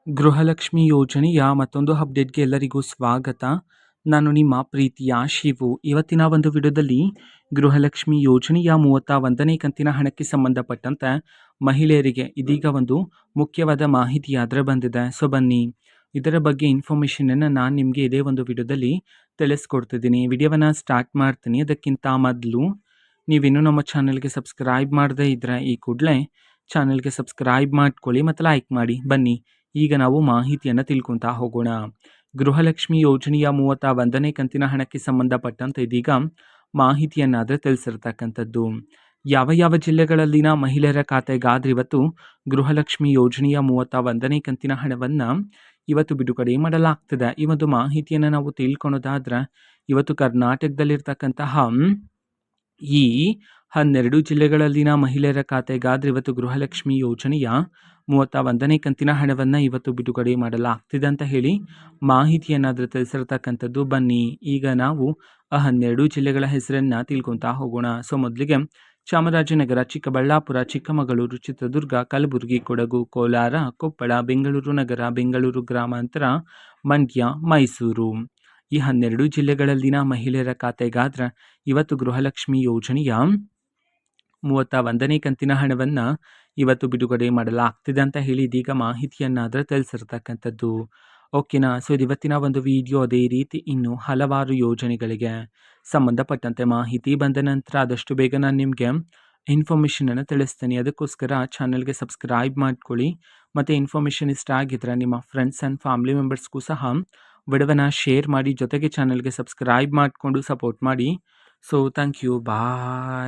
ಗೃಹಲಕ್ಷ್ಮಿ ಯೋಜನೆಯ ಮತ್ತೊಂದು ಅಪ್ಡೇಟ್‌ಗೆ ಎಲ್ಲರಿಗೂ ಸ್ವಾಗತ. ನಾನು ನಿಮ್ಮ ಪ್ರೀತಿಯ ಶಿವು. ಇವತ್ತಿನ ಒಂದು ವಿಡಿಯೋದಲ್ಲಿ ಗೃಹಲಕ್ಷ್ಮಿ ಯೋಜನೆಯ 31ನೇ ಕಂತಿನ ಹಣಕ್ಕೆ ಸಂಬಂಧಪಟ್ಟಂತೆ ಮಹಿಳೆಯರಿಗೆ ಇದೀಗ ಒಂದು ಮುಖ್ಯವಾದ ಮಾಹಿತಿ ಬಂದಿದೆ. ಸೊ ಬನ್ನಿ, ಇದರ ಬಗ್ಗೆ ಇನ್ಫಾರ್ಮೇಷನನ್ನು ನಾನು ನಿಮಗೆ ಇದೇ ಒಂದು ವಿಡಿಯೋದಲ್ಲಿ ತಿಳಿಸ್ಕೊಡ್ತಿದ್ದೀನಿ. ವಿಡಿಯೋವನ್ನು ಸ್ಟಾರ್ಟ್ ಮಾಡ್ತೀನಿ. ಅದಕ್ಕಿಂತ ಮೊದಲು ನೀವಿನ್ನೂ ನಮ್ಮ ಚಾನಲ್ಗೆ ಸಬ್ಸ್ಕ್ರೈಬ್ ಮಾಡದೇ ಇದ್ದರೆ ಈ ಕೂಡಲೇ ಚಾನಲ್ಗೆ ಸಬ್ಸ್ಕ್ರೈಬ್ ಮಾಡ್ಕೊಳ್ಳಿ ಮತ್ತು ಲೈಕ್ ಮಾಡಿ. ಬನ್ನಿ, ಈಗ ನಾವು ಮಾಹಿತಿಯನ್ನು ತಿಳ್ಕೊತಾ ಹೋಗೋಣ. ಗೃಹಲಕ್ಷ್ಮಿ ಯೋಜನೆಯ 31ನೇ ಕಂತಿನ ಹಣಕ್ಕೆ ಸಂಬಂಧಪಟ್ಟಂತೆ ಇದೀಗ ಮಾಹಿತಿಯನ್ನಾದರೆ ತಿಳಿಸಿರ್ತಕ್ಕಂಥದ್ದು. ಯಾವ ಯಾವ ಜಿಲ್ಲೆಗಳಲ್ಲಿನ ಮಹಿಳೆಯರ ಖಾತೆಗಾದ್ರೆ ಇವತ್ತು ಗೃಹಲಕ್ಷ್ಮಿ ಯೋಜನೆಯ 31ನೇ ಕಂತಿನ ಹಣವನ್ನು ಇವತ್ತು ಬಿಡುಗಡೆ ಮಾಡಲಾಗ್ತದೆ. ಈ ಒಂದು ಮಾಹಿತಿಯನ್ನು ನಾವು ತಿಳ್ಕೊಳೋದಾದ್ರೆ ಇವತ್ತು ಕರ್ನಾಟಕದಲ್ಲಿರ್ತಕ್ಕಂತಹ ಈ 12 ಜಿಲ್ಲೆಗಳಲ್ಲಿನ ಮಹಿಳೆಯರ ಖಾತೆಗಾದ್ರೆ ಇವತ್ತು ಗೃಹಲಕ್ಷ್ಮಿ ಯೋಜನೆಯ 31ನೇ ಕಂತಿನ ಹಣವನ್ನು ಇವತ್ತು ಬಿಡುಗಡೆ ಮಾಡಲಾಗ್ತಿದೆ ಅಂತ ಹೇಳಿ ಮಾಹಿತಿಯನ್ನಾದರೂ ತಿಳಿಸಿರ್ತಕ್ಕಂಥದ್ದು. ಬನ್ನಿ, ಈಗ ನಾವು ಆ 12 ಜಿಲ್ಲೆಗಳ ಹೆಸರನ್ನು ತಿಳ್ಕೊತಾ ಹೋಗೋಣ. ಸೊ ಮೊದಲಿಗೆ ಚಾಮರಾಜನಗರ, ಚಿಕ್ಕಬಳ್ಳಾಪುರ, ಚಿಕ್ಕಮಗಳೂರು, ಚಿತ್ರದುರ್ಗ, ಕಲಬುರಗಿ, ಕೊಡಗು, ಕೋಲಾರ, ಕೊಪ್ಪಳ, ಬೆಂಗಳೂರು ನಗರ, ಬೆಂಗಳೂರು ಗ್ರಾಮಾಂತರ, ಮಂಡ್ಯ, ಮೈಸೂರು. ಈ 12 ಜಿಲ್ಲೆಗಳಲ್ಲಿನ ಮಹಿಳೆಯರ ಖಾತೆಗಾದ್ರೆ ಇವತ್ತು ಗೃಹಲಕ್ಷ್ಮಿ ಯೋಜನೆಯ 31ನೇ ಕಂತಿನ ಹಣವನ್ನು ಇವತ್ತು ಬಿಡುಗಡೆ ಮಾಡಲಾಗ್ತಿದೆ ಅಂತ ಹೇಳಿ ಇದೀಗ ಮಾಹಿತಿಯನ್ನಾದರೆ ತಿಳಿಸಿರ್ತಕ್ಕಂಥದ್ದು. ಓಕೆನಾ. ಸೊ ಇದು ಇವತ್ತಿನ ಒಂದು ವಿಡಿಯೋ. ಅದೇ ರೀತಿ ಇನ್ನು ಹಲವಾರು ಯೋಜನೆಗಳಿಗೆ ಸಂಬಂಧಪಟ್ಟಂತೆ ಮಾಹಿತಿ ಬಂದ ನಂತರ ಆದಷ್ಟು ಬೇಗ ನಾನು ನಿಮಗೆ ಇನ್ಫಾರ್ಮೇಷನನ್ನು ತಿಳಿಸ್ತೀನಿ. ಅದಕ್ಕೋಸ್ಕರ ಚಾನಲ್ಗೆ ಸಬ್ಸ್ಕ್ರೈಬ್ ಮಾಡ್ಕೊಳ್ಳಿ ಮತ್ತು ಇನ್ಫಾರ್ಮೇಷನ್ ಇಷ್ಟ ಆಗಿದ್ರೆ ನಿಮ್ಮ ಫ್ರೆಂಡ್ಸ್ ಆ್ಯಂಡ್ ಫ್ಯಾಮಿಲಿ ಮೆಂಬರ್ಸ್ಗೂ ಸಹ ವಿಡಿಯೋವನ್ನು ಶೇರ್ ಮಾಡಿ, ಜೊತೆಗೆ ಚಾನಲ್ಗೆ ಸಬ್ಸ್ಕ್ರೈಬ್ ಮಾಡಿಕೊಂಡು ಸಪೋರ್ಟ್ ಮಾಡಿ. So thank you, bye.